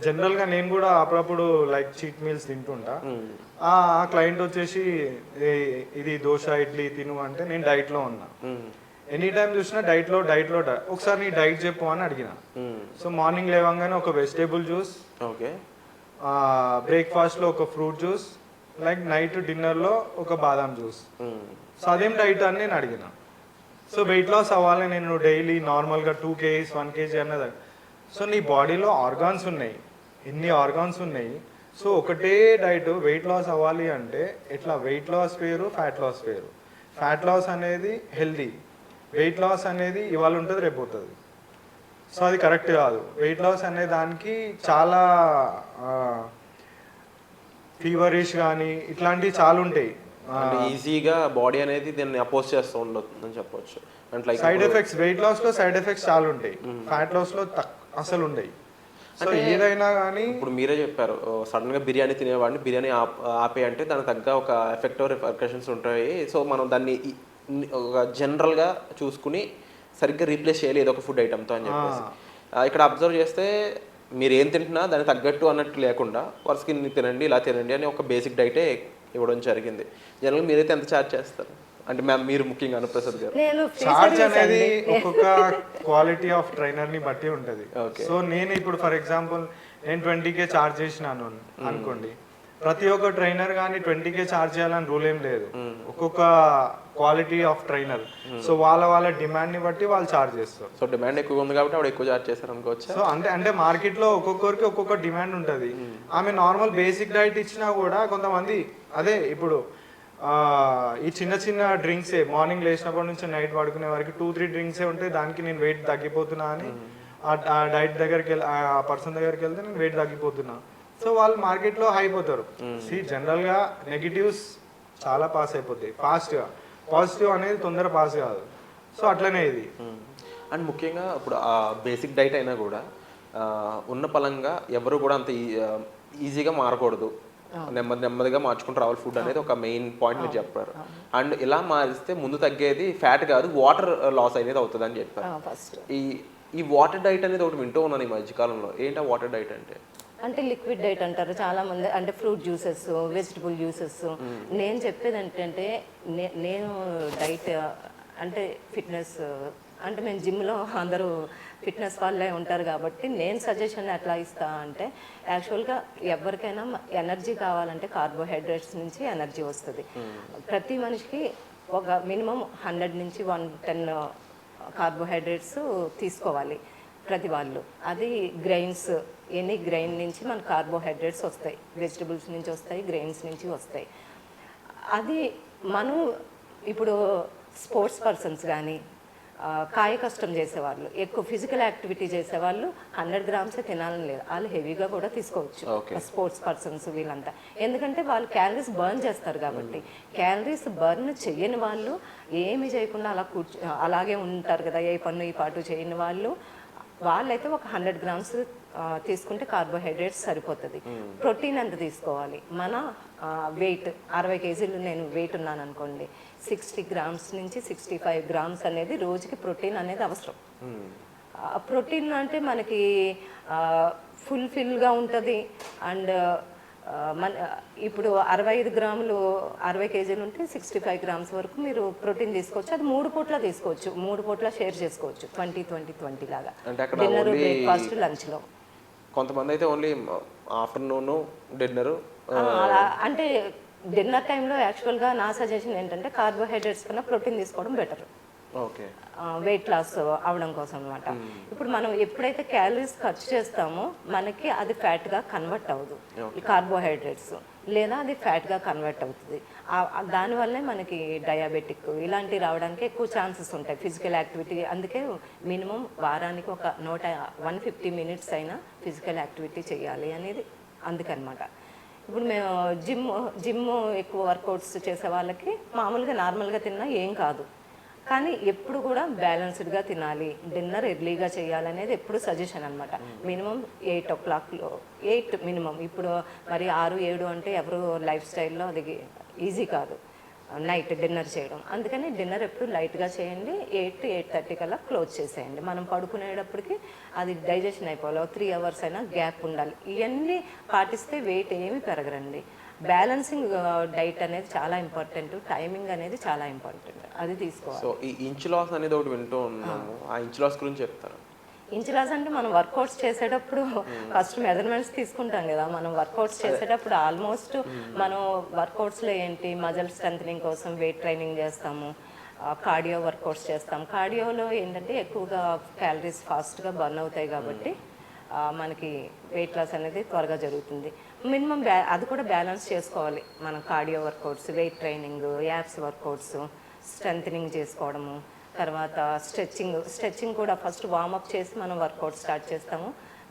జనరల్గా నేను కూడా అప్పుడప్పుడు లైక్ చీట్ మీల్స్ తింటుంటా. ఆ క్లయింట్ వచ్చేసి ఇది దోశ ఇడ్లీ తిను అంటే నేను డైట్లో ఉన్నా. ఎనీ టైం చూసినా డైట్లో ఒకసారి నీ డైట్ చెప్పు అని అడిగిన. సో మార్నింగ్ లేవంగానే ఒక వెజిటేబుల్ జ్యూస్, ఓకే, బ్రేక్ఫాస్ట్లో ఒక ఫ్రూట్ జ్యూస్, లైక్ నైట్ డిన్నర్లో ఒక బాదాం జ్యూస్. సో అదేం డైట్ అని నేను అడిగిన. సో వెయిట్ లాస్ అవ్వాలి నేను డైలీ నార్మల్గా 2 kgs 1 kg అన్నది. సో నీ బాడీలో ఆర్గాన్స్ ఉన్నాయి, ఎన్ని ఆర్గాన్స్ ఉన్నాయి. సో ఒకటే డైట్ వెయిట్ లాస్ అవ్వాలి అంటే ఎట్లా? వెయిట్ లాస్ వేరు, ఫ్యాట్ లాస్ వేరు. ఫ్యాట్ లాస్ అనేది హెల్దీ, వెయిట్ లాస్ అనేది ఇవాళ ఉంటుంది రేపు పోతుంది. సో అది కరెక్ట్ కాదు. వెయిట్ లాస్ అనే దానికి చాలా ఫీవరిష్ కానీ ఇట్లాంటివి చాలా ఉంటాయి. ఈజీగా బాడీ అనేది దీన్ని అపోజ్ చేస్తూ ఉండదు అని చెప్పొచ్చు. అంటే సైడ్ ఎఫెక్ట్స్, వెయిట్ లాస్ లో సైడ్ ఎఫెక్ట్స్ చాలా ఉంటాయి, ఫ్యాట్ లాస్ లో అసలు ఉంటాయి. సో ఏదైనా కానీ ఇప్పుడు మీరే చెప్పారు, సడన్ గా బిర్యానీ తినేవాడిని బిర్యానీ ఆపే అంటే దానికి తగ్గ ఒక ఎఫెక్టివ్ రిపర్కషన్స్ ఉంటాయి. సో మనం దాన్ని ఒక జనరల్గా చూసుకుని సరిగ్గా రీప్లేస్ చేయాలి ఏదో ఒక ఫుడ్ ఐటమ్తో అని చెప్పేసి. ఇక్కడ అబ్జర్వ్ చేస్తే మీరు ఏం తింటున్నా దానికి తగ్గట్టు అన్నట్టు లేకుండా వరుసకి తినండి ఇలా తినండి అని ఒక బేసిక్ డైటే ఇవ్వడం జరిగింది. జనరల్గా మీరైతే ఎంత ఛార్జ్ చేస్తారు? అంటే మ్యామ్ మీరు ముఖ్యంగా అనుప్రసాద్ గారు. చార్జ్ అనేది ఒక్కొక్క క్వాలిటీ ఆఫ్ ట్రైనర్ ని బట్టి ఉంటది. సో నేను ఇప్పుడు ఫర్ ఎగ్జాంపుల్ నేను 20K ఛార్జ్ చేసినాను అనుకోండి, ప్రతి ఒక్క ట్రైనర్ కానీ 20K ఛార్జ్ చేయాలని రూల్ ఏం లేదు. ఒక్కొక్క క్వాలిటీ ఆఫ్ ట్రైనర్, సో వాళ్ళ డిమాండ్ ని బట్టి వాళ్ళు ఛార్జ్ చేస్తారు. సో డిమాండ్ ఎక్కువ ఉంది కాబట్టి ఆవిడ ఎక్కువ ఛార్జ్ చేస్తారు అనుకోవచ్చు. సో అంటే మార్కెట్ లో ఒక్కొక్కరికి ఒక్కొక్క డిమాండ్ ఉంటది. ఆమె నార్మల్ బేసిక్ డైట్ ఇచ్చినా కూడా కొంతమంది అదే ఇప్పుడు ఈ చిన్న డ్రింక్సే మార్నింగ్ లేచినప్పటి నుంచి నైట్ పడుకునే వరకు 2-3 డ్రింక్సే ఉంటాయి, దానికి నేను వెయిట్ తగ్గిపోతున్నా అని ఆ డైట్ దగ్గరికి వెళ్ళి ఆ పర్సన్ దగ్గరికి వెళ్తే నేను వెయిట్ తగ్గిపోతున్నా. సో వాళ్ళు మార్కెట్లో అయిపోతారు. జనరల్గా నెగిటివ్స్ చాలా పాస్ అయిపోతాయి ఫాస్ట్గా, పాజిటివ్ అనేది తొందర పాస్ కాదు. సో అట్లనే ఇది. అండ్ ముఖ్యంగా ఇప్పుడు ఆ బేసిక్ డైట్ అయినా కూడా ఉన్న పలంగా ఎవరు కూడా అంత ఈజీగా మారకూడదు, నెమ్మదిగా మార్చుకుంటూ రావాలి ఫుడ్ అనేది ఒక మెయిన్ పాయింట్ మీరు చెప్పారు. అండ్ ఇలా మారిస్తే ముందు తగ్గేది ఫ్యాట్ కాదు వాటర్ లాస్ అనేది అవుతుంది అని చెప్పారు. ఈ వాటర్ డైట్ అనేది ఒకటి వింటూ ఉన్నాను ఈ మధ్యకాలంలో. ఏంటా వాటర్ డైట్ అంటే లిక్విడ్ డైట్ అంటారు చాలా మంది, అంటే ఫ్రూట్ జ్యూసెస్, వెజిటబుల్ జ్యూసెస్. నేను చెప్పేది ఏంటంటే నేను డైట్ అంటే ఫిట్నెస్ అంటే మేము జిమ్లో అందరూ ఫిట్నెస్ వాళ్ళే ఉంటారు కాబట్టి నేను సజెషన్ ఎట్లా ఇస్తా అంటే యాక్చువల్గా ఎవరికైనా ఎనర్జీ కావాలంటే కార్బోహైడ్రేట్స్ నుంచి ఎనర్జీ వస్తుంది. ప్రతి మనిషికి ఒక మినిమం 100 నుంచి 110 కార్బోహైడ్రేట్స్ తీసుకోవాలి ప్రతి వాళ్ళు. అది గ్రెయిన్స్, ఎనీ గ్రెయిన్ నుంచి మన కార్బోహైడ్రేట్స్ వస్తాయి, వెజిటబుల్స్ నుంచి వస్తాయి, గ్రెయిన్స్ నుంచి వస్తాయి. అది మనం ఇప్పుడు స్పోర్ట్స్ పర్సన్స్ కానీ కాయ కష్టం చేసేవాళ్ళు, ఎక్కువ ఫిజికల్ యాక్టివిటీ చేసేవాళ్ళు 100 గ్రామ్సే తినాలని లేదు, వాళ్ళు హెవీగా కూడా తీసుకోవచ్చు. స్పోర్ట్స్ పర్సన్స్ వీళ్ళంతా ఎందుకంటే వాళ్ళు క్యాలరీస్ బర్న్ చేస్తారు కాబట్టి. క్యాలరీస్ బర్న్ చేయని వాళ్ళు ఏమి చేయకుండా అలాగే ఉంటారు కదా, ఏ పన్ను ఈ పాటు చేయని వాళ్ళు వాళ్ళైతే ఒక 100 గ్రామ్స్ తీసుకుంటే కార్బోహైడ్రేట్స్ సరిపోతుంది. ప్రోటీన్ ఎంత తీసుకోవాలి? మన వెయిట్ 60 కేజీలు నేను వెయిట్ ఉన్నాను అనుకోండి, 60 గ్రామ్స్ నుంచి 65 గ్రామ్స్ అనేది రోజుకి ప్రోటీన్ అనేది అవసరం. ప్రోటీన్ అంటే మనకి ఫుల్ఫిల్గా ఉంటుంది. అండ్ మన ఇప్పుడు 65 గ్రాములు 60 కేజీలు ఉంటే 65 గ్రామ్స్ వరకు మీరు ప్రోటీన్ తీసుకోవచ్చు. అది 3 పూట్ల తీసుకోవచ్చు, 3 పూట్ల షేర్ చేసుకోవచ్చు, 20-20-20 లాగా, డిన్నర్, బ్రేక్ఫాస్ట్, లంచ్లో. కొంతమంది అయితే ఓన్లీ ఆఫ్టర్నూన్ డిన్నర్. అంటే డిన్నర్ టైంలో యాక్చువల్గా నా సజెషన్ ఏంటంటే కార్బోహైడ్రేట్స్ కన్నా ప్రోటీన్ తీసుకోవడం బెటర్, వెయిట్ లాస్ అవడం కోసం అనమాట. ఇప్పుడు మనం ఎప్పుడైతే క్యాలరీస్ ఖర్చు చేస్తామో మనకి అది ఫ్యాట్గా కన్వర్ట్ అవ్వదు, ఈ కార్బోహైడ్రేట్స్, లేదా అది ఫ్యాట్గా కన్వర్ట్ అవుతుంది. దానివల్లే మనకి డయాబెటిక్ ఇలాంటివి రావడానికి ఎక్కువ ఛాన్సెస్ ఉంటాయి. ఫిజికల్ యాక్టివిటీ, అందుకే మినిమం వారానికి ఒక 150 మినిట్స్ అయినా ఫిజికల్ యాక్టివిటీ చేయాలి అనేది అందుకనమాట. ఇప్పుడు మేము జిమ్ ఎక్కువ వర్కౌట్స్ చేసే వాళ్ళకి మామూలుగా నార్మల్గా తిన్నా ఏం కాదు, కానీ ఎప్పుడు కూడా బ్యాలెన్స్డ్గా తినాలి, డిన్నర్ ఎర్లీగా చేయాలనేది ఎప్పుడు సజెషన్ అనమాట. Minimum 8 o'clock, 8 minimum. ఇప్పుడు మరి 6-7 అంటే ఎవరు లైఫ్ స్టైల్లో అది ఈజీ కాదు నైట్ డిన్నర్ చేయడం. అందుకని డిన్నర్ ఎప్పుడు లైట్గా చేయండి, 8-8:30 కల్లా క్లోజ్ చేసేయండి. మనం పడుకునేటప్పటికి అది డైజెషన్ అయిపోవాలి, 3 hours అయినా గ్యాప్ ఉండాలి. ఇవన్నీ పాటిస్తే వెయిట్ ఏమీ పెరగరండి. బ్యాలెన్సింగ్ డైట్ అనేది చాలా ఇంపార్టెంట్, టైమింగ్ అనేది చాలా ఇంపార్టెంట్, అది తీసుకోవాలి. సో ఈ ఇంచ్ లాస్ అనేది ఒకటి వింటూ ఉన్నాము, ఆ ఇంచ్ లాస్ గురించి చెప్తారా? ఇంచ్ లాస్ అంటే మనం వర్కౌట్స్ చేసేటప్పుడు ఫస్ట్ మెజర్మెంట్స్ తీసుకుంటాం కదా. మనం వర్కౌట్స్ చేసేటప్పుడు ఆల్మోస్ట్ మనం వర్కౌట్స్లో ఏంటి, మజిల్ స్ట్రెంథనింగ్ కోసం వెయిట్ ట్రైనింగ్ చేస్తాము, కార్డియో వర్కౌట్స్ చేస్తాం. కార్డియోలో ఏంటంటే ఎక్కువగా క్యాలరీస్ ఫాస్ట్గా బర్న్ అవుతాయి కాబట్టి మనకి వెయిట్ లాస్ అనేది త్వరగా జరుగుతుంది. మినిమం అది కూడా బ్యాలెన్స్ చేసుకోవాలి మనం. Cardio workouts, weight training, apps workouts, strengthening చేసుకోవడము, తర్వాత స్ట్రెచ్చింగ్ కూడా ఫస్ట్ వార్మప్ చేసి మనం వర్కౌట్ స్టార్ట్ చేస్తాము.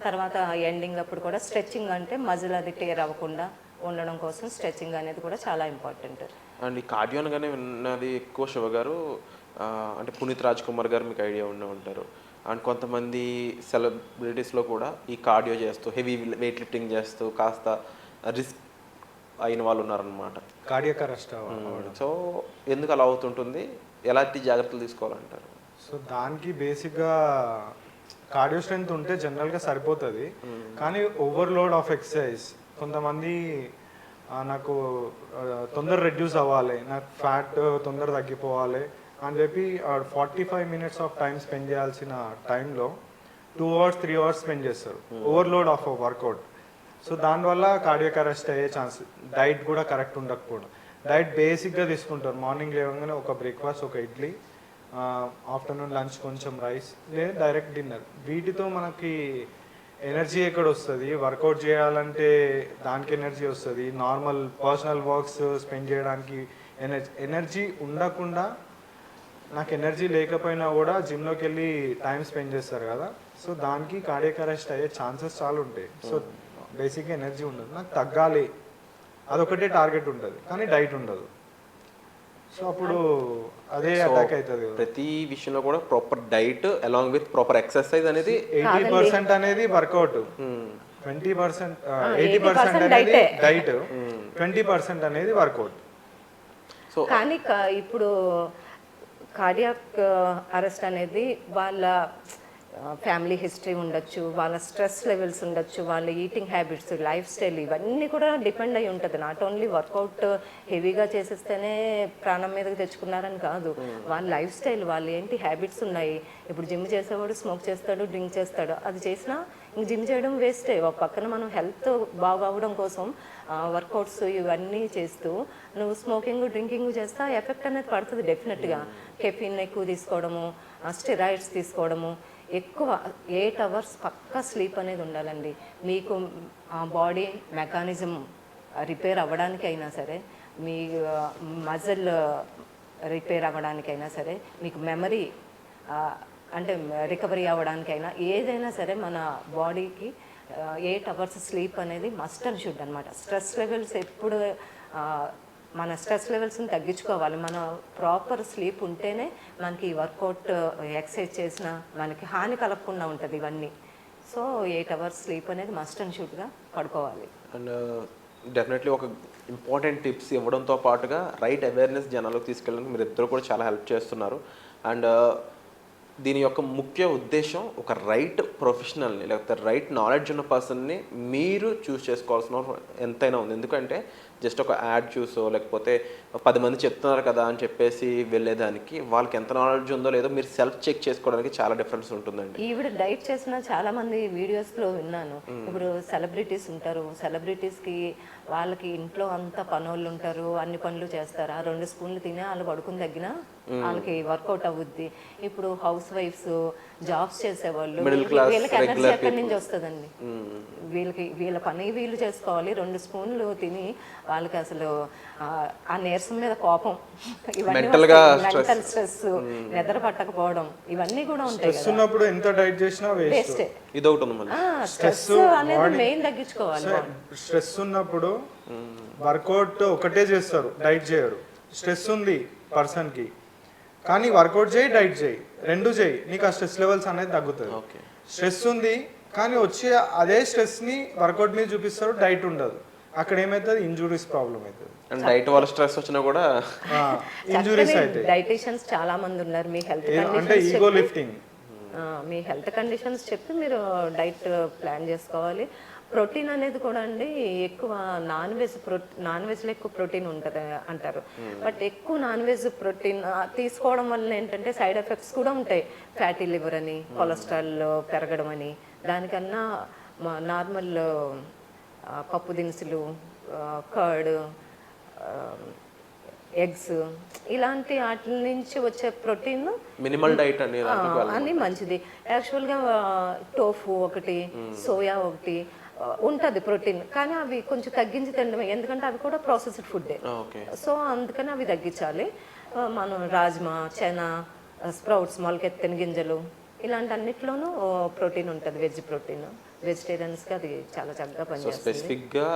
తర్వాత ఎండింగ్ అప్పుడు కూడా స్ట్రెచ్చింగ్, అంటే మజిల్ అది టేర్ అవ్వకుండా ఉండడం కోసం స్ట్రెచ్చింగ్ అనేది కూడా చాలా ఇంపార్టెంట్. అండ్ ఈ కార్డియో అనగానే విన్నది ఎక్కువ శివ గారు, అంటే పునీత్ రాజ్ కుమార్ గారు మీకు ఐడియా ఉండే ఉంటారు. అండ్ కొంతమంది సెలబ్రిటీస్లో కూడా ఈ కార్డియో చేస్తూ హెవీ వెయిట్ లిఫ్టింగ్ చేస్తూ కాస్త రిస్క్ అయిన వాళ్ళు ఉన్నారనమాట, కార్డియాక్ అరెస్ట్. సో ఎందుకు అలా అవుతుంటుంది, ఎలాంటి జాగ్రత్తలు తీసుకోవాలంటారు? సో దానికి బేసిక్గా కార్డియో స్ట్రెంత్ ఉంటే జనరల్గా సరిపోతుంది, కానీ ఓవర్లోడ్ ఆఫ్ ఎక్సర్సైజ్. కొంతమంది నాకు తొందర రెడ్యూస్ అవ్వాలి, నాకు ఫ్యాట్ తొందర తగ్గిపోవాలి అని చెప్పి 45 minutes ఆఫ్ టైం స్పెండ్ చేయాల్సిన టైంలో 2 hours 3 hours స్పెండ్ చేస్తారు, ఓవర్లోడ్ ఆఫ్ వర్కౌట్. సో దానివల్ల కార్డియాక్ అరెస్ట్ అయ్యే ఛాన్స్. డైట్ కూడా కరెక్ట్ ఉండకపోవడం. డైట్ బేసిక్గా తీసుకుంటారు, మార్నింగ్ లేవగానే ఒక బ్రేక్ఫాస్ట్, ఒక ఇడ్లీ, ఆఫ్టర్నూన్ లంచ్ కొంచెం రైస్, లేదా డైరెక్ట్ డిన్నర్. వీటితో మనకి ఎనర్జీ ఎక్కడ వస్తుంది? వర్కౌట్ చేయాలంటే దానికి ఎనర్జీ వస్తుంది, నార్మల్ పర్సనల్ వర్క్స్ స్పెండ్ చేయడానికి ఎనర్జీ ఉండకుండా, నాకు ఎనర్జీ లేకపోయినా కూడా జిమ్లోకి వెళ్ళి టైం స్పెండ్ చేస్తారు కదా, సో దానికి కార్డియాక్ అరెస్ట్ అయ్యే ఛాన్సెస్ చాలా ఉంటాయి. సో బేసిక్గా ఎనర్జీ ఉండదు, నాకు తగ్గాలి అదొకటే టార్గెట్ ఉంటుంది, కానీ డైట్ ఉండదు. సో అప్పుడు అదే అటాక్ అవుతుంది. ప్రతి విషయంలో కూడా proper diet along with proper exercise అనేది 80% అనేది వర్కౌట్, 20% 80% అనేది డైట్, 20% అనేది వర్కౌట్. సో కానీ ఇప్పుడు కార్డియాక్ అరెస్ట్ అనేది వాళ్ళ ఫ్యామిలీ హిస్టరీ ఉండొచ్చు, వాళ్ళ స్ట్రెస్ లెవెల్స్ ఉండొచ్చు, వాళ్ళ ఈటింగ్ హ్యాబిట్స్, లైఫ్ స్టైల్, ఇవన్నీ కూడా డిపెండ్ అయి ఉంటుంది. నాట్ ఓన్లీ వర్కౌట్ హెవీగా చేసేస్తేనే ప్రాణం మీదకి తెచ్చుకున్నారని కాదు, వాళ్ళ లైఫ్ స్టైల్, వాళ్ళు ఏంటి హ్యాబిట్స్ ఉన్నాయి. ఇప్పుడు జిమ్ చేసేవాడు స్మోక్ చేస్తాడు, డ్రింక్ చేస్తాడు, అది చేసినా ఇంక జిమ్ చేయడం వేస్టే. ఒక పక్కన మనం హెల్త్ బాగవడం కోసం వర్కౌట్స్ ఇవన్నీ చేస్తూ నువ్వు స్మోకింగ్ డ్రింకింగ్ చేస్తా ఎఫెక్ట్ అనేది పడుతుంది డెఫినెట్గా. కెఫిన్ ఎక్కువ తీసుకోవడము, స్టెరాయిడ్స్ తీసుకోవడము, ఎక్కువ 8 hours పక్కా స్లీప్ అనేది ఉండాలండి. మీకు బాడీ మెకానిజం రిపేర్ అవ్వడానికి అయినా సరే, మీ మజిల్ రిపేర్ అవ్వడానికైనా సరే, మీకు మెమరీ అంటే రికవరీ అవ్వడానికైనా, ఏదైనా సరే మన బాడీకి 8 hours స్లీప్ అనేది మస్ట్ అండ్ షుడ్ అనమాట. స్ట్రెస్ లెవెల్స్ ఎప్పుడు మన స్ట్రెస్ లెవెల్స్ని తగ్గించుకోవాలి. మన ప్రాపర్ స్లీప్ ఉంటేనే మనకి వర్కౌట్ ఎక్సర్సైజ్ చేసినా మనకి హాని కలగకుండా ఉంటుంది ఇవన్నీ. సో 8 hours స్లీప్ అనేది మస్ట్ అండ్ షుడ్గా పడుకోవాలి. అండ్ డెఫినెట్లీ ఒక ఇంపార్టెంట్ టిప్స్ ఇవ్వడంతో పాటుగా రైట్ అవేర్నెస్ జనాలకు తీసుకెళ్ళడానికి మీరు ఇద్దరు కూడా చాలా హెల్ప్ చేస్తున్నారు. అండ్ దీని యొక్క ముఖ్య ఉద్దేశం ఒక రైట్ ప్రొఫెషనల్ని లేకపోతే రైట్ నాలెడ్జ్ ఉన్న పర్సన్ని మీరు చూస్ చేసుకోవాల్సిన ఎంతైనా ఉంది. ఎందుకంటే జస్ట్ ఒక యాడ్ చూసో లేకపోతే 10 మంది చెప్తున్నారు కదా అని చెప్పేసి వెళ్ళేదానికి వాళ్ళకి ఎంత నాలెడ్జ్ ఉందో లేదో మీరు సెల్ఫ్ చెక్ చేసుకోవడానికి చాలా డిఫరెన్స్ ఉంటుందండి. ఈవిడ డైట్ చేసిన చాలా మంది వీడియోస్లో విన్నాను. ఇప్పుడు సెలబ్రిటీస్ ఉంటారు, సెలబ్రిటీస్కి వాళ్ళకి ఇంట్లో అంతా పనోళ్ళు ఉంటారు, అన్ని పనులు చేస్తారు. ఆ 2 స్పూన్లు తినే వాళ్ళు పడుకుని తగ్గినా వాళ్ళకి వర్కౌట్ అవుద్ది. ఇప్పుడు హౌస్ వైఫ్స్, జాబ్స్ చేసేవాళ్ళు, వీళ్ళకి ఎనర్జీ ఎక్కడి నుంచి వస్తుందండి? వీళ్ళ పని వీళ్ళు చేసుకోవాలి. 2 స్పూన్లు తిని వాళ్ళకి అసలు ఆ నీరసం మీద కోపం, ఇవన్నీ మెంటల్ స్ట్రెస్, నిద్ర పట్టకపోవడం, ఇవన్నీ కూడా ఉంటాయి. స్ట్రెస్ ఉన్నప్పుడు ఎంత డైట్ చేసినా వేస్ట్. ఇది ఒకటి ఉంది. స్ట్రెస్ అనేది మెయిన్ తగ్గించుకోవాలి. స్ట్రెస్ ఉన్నప్పుడు వర్కౌట్ ఒకటే చేస్తారు, డైట్ చేయరు. స్ట్రెస్ ఉంది పర్సన్ కి కానీ వర్కౌట్ చేయి, డైట్ చేయి, 2 చేయి, నీకు ఆ స్ట్రెస్ లెవెల్స్ అనేది తగ్గుతుంది. స్ట్రెస్ ఉంది కానీ వచ్చి అదే స్ట్రెస్ ని వర్కౌట్ మీద చూపిస్తారు, డైట్ ఉండదు. అక్కడ ఏమైతుంది? ఇంజురీస్ ప్రాబ్లం అవుతుంది. డైట్ వల్ల స్ట్రెస్ వచ్చినా కూడా ఇంజురీస్ అవుతాయి. డైటీషియన్స్ చాలా మంది ఉన్నారు. మీ హెల్త్ అంటే ఈగో లిఫ్టింగ్, మీ హెల్త్ కండిషన్స్ చెప్పి మీరు డైట్ ప్లాన్ చేసుకోవాలి. ప్రోటీన్ అనేది కూడా అండి ఎక్కువ నాన్ వెజ్లో ఎక్కువ ప్రోటీన్ ఉంటుంది అంటారు. బట్ ఎక్కువ నాన్ వెజ్ ప్రోటీన్ తీసుకోవడం వల్ల ఏంటంటే సైడ్ ఎఫెక్ట్స్ కూడా ఉంటాయి. ఫ్యాటీ లివర్ అని, కొలెస్ట్రాల్ పెరగడం అని. దానికన్నా నార్మల్ పప్పు దినుసులు, కర్డ్, ఎగ్స్ ఇలాంటి వాటి నుంచి వచ్చే ప్రోటీన్ మినిమల్ డైట్ అని మంచిది. యాక్చువల్గా టోఫు ఒకటి, సోయా ఒకటి ఉంటుంది ప్రోటీన్, కానీ అవి కొంచెం తగ్గించి తినడమే. ఎందుకంటే అవి కూడా ప్రాసెస్డ్ ఫుడ్డే. సో అందుకని అవి తగ్గించాలి. మనం రాజ్మా, చెనా, స్ప్రౌట్స్, మొలకెత్తిన గింజలు ఇలాంటి అన్నిట్లోనూ ప్రోటీన్ ఉంటుంది. వెజ్ ప్రోటీన్ వెజిటేరియన్స్కి అది చాలా చక్కగా పనిచేస్తుంది. స్పెసిఫిక్గా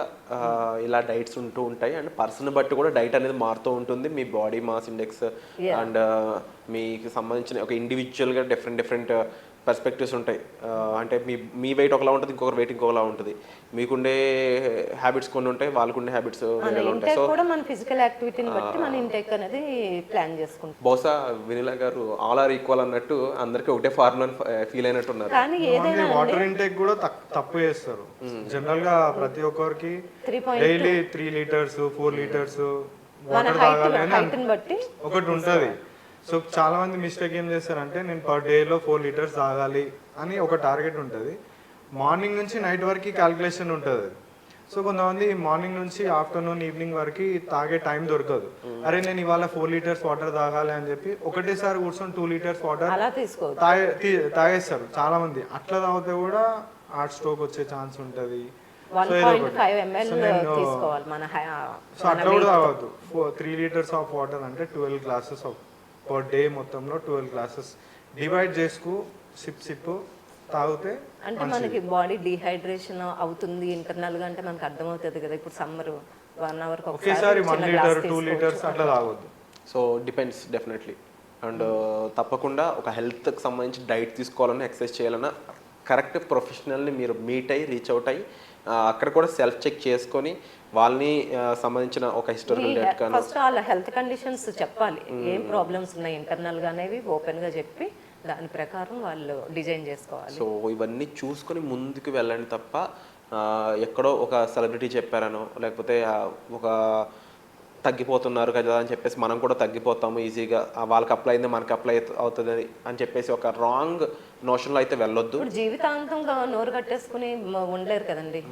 ఇలా డైట్స్ ఉంటూ ఉంటాయి. అండ్ పర్సన్ బట్టి కూడా డైట్ అనేది మారుతూ ఉంటుంది. మీ బాడీ మాస్ ఇండెక్స్ అండ్ మీకు సంబంధించిన ఒక ఇండివిజువల్గా డిఫరెంట్ పర్స్పెక్టివ్స్ ఉంటాయి. అంటే మీ వెయిట్ ఒకలా ఉంటుంది, ఇంకొకరు వెయిట్ ఇంకొకలా ఉంటుంది. మీకుండే హ్యాబిట్స్ కొన్ని ఉంటాయి, వాళ్ళకుండే హ్యాబిట్స్ ఉంటాయి. సో కూడా మన ఫిజికల్ యాక్టివిటీని బట్టి మన ఇంటేక్ అనేది ప్లాన్ చేసుకుంటాం. బహుశా వినిలా గారు ఆల్ ఆర్ ఈక్వల్ అన్నట్టు అందరికీ ఒకటే ఫార్ములా ఫీల్ అయినట్టు ఉన్నారు. కానీ ఏదైనా వాటర్ ఇంటేక్ కూడా తప్పు చేస్తారు. జనరల్ గా ప్రతి ఒక్కరికి డైలీ 3 లీటర్స్ 4 లీటర్స్ వాటర్ తాగాలని బట్టి ఒకటి ఉంటది. సో చాలా మంది మిస్టేక్ ఏం చేస్తారంటే నేను పర్ డేలో 4 లీటర్స్ తాగాలి అని ఒక టార్గెట్ ఉంటుంది. మార్నింగ్ నుంచి నైట్ వరకు క్యాల్కులేషన్ ఉంటుంది. సో కొంతమంది మార్నింగ్ నుంచి ఆఫ్టర్నూన్ ఈవినింగ్ వరకు తాగే టైం దొరకదు. అరే నేను ఇవాళ 4 లీటర్స్ వాటర్ తాగాలి అని చెప్పి ఒకటేసారి కూర్చొని 2 లీటర్స్ వాటర్ తాగేస్తారు చాలా మంది. అట్లా తాగితే కూడా హార్ట్ స్ట్రోక్ వచ్చే ఛాన్స్ ఉంటుంది. సో అట్లా కూడా తాగద్దు. 3 లీటర్స్ ఆఫ్ వాటర్ అంటే 12 గ్లాసెస్ ఆఫ్ పర్ డే, మొత్తంలో 12 గ్లాసెస్ డివైడ్ చేసుకు సిప్ తాగితే అంటే మనకి బాడీ డిహైడ్రేషన్ అవుతుంది ఇంటర్నల్ గా అంటే మనకు అర్థమవుతుంది కదా. ఇప్పుడు సమ్మర్ 1 అవర్ ఒకేసారి 1 లీటర్ 2 లీటర్స్ అట్లా తాగొద్దు. So depends definitely. అండ్ తప్పకుండా ఒక హెల్త్కి సంబంధించి డైట్ తీసుకోవాలన్నా, ఎక్సర్సైజ్ చేయాలన్నా కరెక్ట్ ప్రొఫెషనల్ని మీరు మీట్ అయ్యి రీచ్ అవుట్ అయ్యి అక్కడ కూడా సెల్ఫ్ చెక్ చేసుకొని వాళ్ళని సంబంధించిన ఒక హిస్టారికల్ డేట్ కానీ ఫస్ట్ వాళ్ళ హెల్త్ కండిషన్స్ చెప్పాలి. ఏం ప్రాబ్లమ్స్ ఉన్నాయి ఇంటర్నల్ గా అనేవి ఓపెన్ గా చెప్పి దాని ప్రకారం వాళ్ళు డిజైన్ చేసుకోవాలి. సో ఇవన్నీ చూసుకొని ముందుకు వెళ్ళండి తప్ప ఎక్కడో ఒక సెలబ్రిటీ చెప్పారనో లేకపోతే ఒక తగ్గిపోతున్నారు కదా అని చెప్పేసి మనం కూడా తగ్గిపోతాము ఈజీగా, వాళ్ళకి అప్లై అయింది మనకి అప్లై అవుతుంది అని చెప్పేసి ఒక రాంగ్ నోషన్లో అయితే వెళ్ళొద్దు. ఇప్పుడు జీవితాంతంగా నోరు కట్టేసుకుని ఉండలేరు కదండి.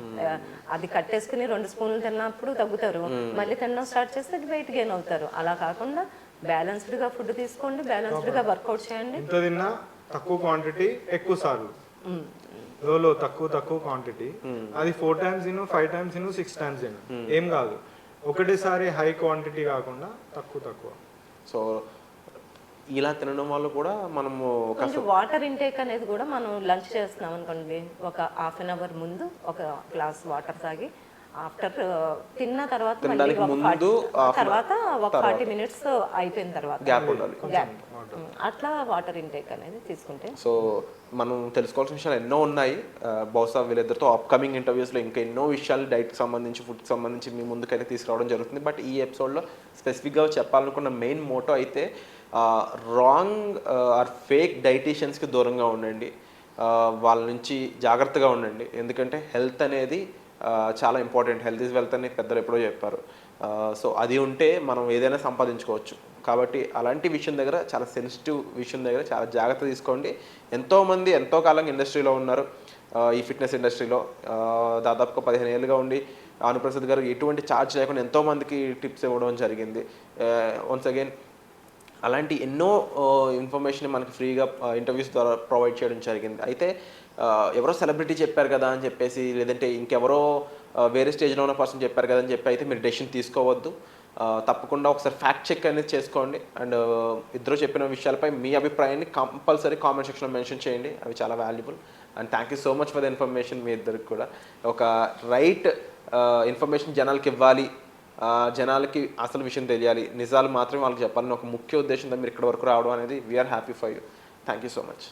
అది కట్టేసుకుని 2 స్పూన్లు తిన్నప్పుడు తగ్గుతారు, మళ్ళీ తినడం స్టార్ట్ చేస్తే వెయిట్ గెయిన్ అవుతారు. అలా కాకుండా బ్యాలెన్స్డ్ గా ఫుడ్ తీసుకోండి, బ్యాలెన్స్డ్ గా వర్కౌట్ చేయండి. ఎంత తిన్నా తక్కువ క్వాంటిటీ ఎక్కువ సార్లు, లో తక్కువ క్వాంటిటీ, అది 4 times 5 times 6 times ఏం కాదు. ఒకటేసారి హై క్వాంటిటీ కాకుండా తక్కువ. సో ఇలా తినడం వల్ల కూడా మనము కొంచెం వాటర్ ఇంటేక్ అనేది కూడా మనం లంచ్ చేస్తున్నాం అనుకోండి, ఒక 1/2 hour ముందు ఒక గ్లాస్ వాటర్ తాగి ఆఫ్టర్ తిన్న తర్వాత మళ్ళీ తినడానికి ఒక ముందు, తర్వాత ఒక 40 మినిట్స్ అయిపోయిన తర్వాత గ్యాప్ ఉండాలి. గ్యాప్ అట్లా వాటర్ ఇంటేక్ అనేది తీసుకుంటే. సో మనం తెలుసుకోవాల్సిన విషయాలు ఎన్నో ఉన్నాయి. బహుశా వీళ్ళిద్దరితో అప్కమింగ్ ఇంటర్వ్యూస్లో ఇంకా ఎన్నో విషయాలు డైట్కి సంబంధించి, ఫుడ్కి సంబంధించి మీ ముందుకైతే తీసుకురావడం జరుగుతుంది. బట్ ఈ ఎపిసోడ్లో స్పెసిఫిక్గా చెప్పాలనుకున్న మెయిన్ మోటో అయితే రాంగ్ ఆర్ ఫేక్ డైటీషియన్స్కి దూరంగా ఉండండి. వాళ్ళ నుంచి జాగ్రత్తగా ఉండండి. ఎందుకంటే హెల్త్ అనేది చాలా ఇంపార్టెంట్. హెల్త్ ఈజ్ వెల్త్ అని పెద్దలు ఎప్పుడో చెప్పారు. సో అది ఉంటే మనం ఏదైనా సంపాదించుకోవచ్చు. కాబట్టి అలాంటి విషయం దగ్గర, చాలా సెన్సిటివ్ విషయం దగ్గర చాలా జాగ్రత్త తీసుకోండి. ఎంతోమంది ఎంతో కాలంగా ఇండస్ట్రీలో ఉన్నారు. ఈ ఫిట్నెస్ ఇండస్ట్రీలో దాదాపుగా 15 ఏళ్ళుగా ఉండి అనుప్రసాద్ గారు ఎటువంటి ఛార్జ్ లేకుండా ఎంతోమందికి టిప్స్ ఇవ్వడం జరిగింది. వన్స్ అగైన్ అలాంటి ఎన్నో ఇన్ఫర్మేషన్ మనకి ఫ్రీగా ఇంటర్వ్యూస్ ద్వారా ప్రొవైడ్ చేయడం జరిగింది. అయితే ఎవరో సెలబ్రిటీ చెప్పారు కదా అని చెప్పేసి, లేదంటే ఇంకెవరో వేరే స్టేజ్లో ఉన్న పర్సన్ చెప్పారు కదా అని చెప్పి అయితే మీరు డెసిషన్ తీసుకోవద్దు. తప్పకుండా ఒకసారి ఫ్యాక్ట్ చెక్ అనేది చేసుకోండి. అండ్ ఇద్దరు చెప్పిన విషయాలపై మీ అభిప్రాయాన్ని కంపల్సరీ కామెంట్ సెక్షన్లో మెన్షన్ చేయండి. అవి చాలా valuable. And thank you so much for the information. మీ ఇద్దరికి కూడా ఒక రైట్ ఇన్ఫర్మేషన్ జనాలకి ఇవ్వాలి, జనాలకి అసలు విషయం తెలియాలి, నిజాలు మాత్రమే వాళ్ళకి చెప్పాలని ఒక ముఖ్య ఉద్దేశంతో మీరు ఇక్కడ వరకు రావడం అనేది we are happy for you. Thank you so much.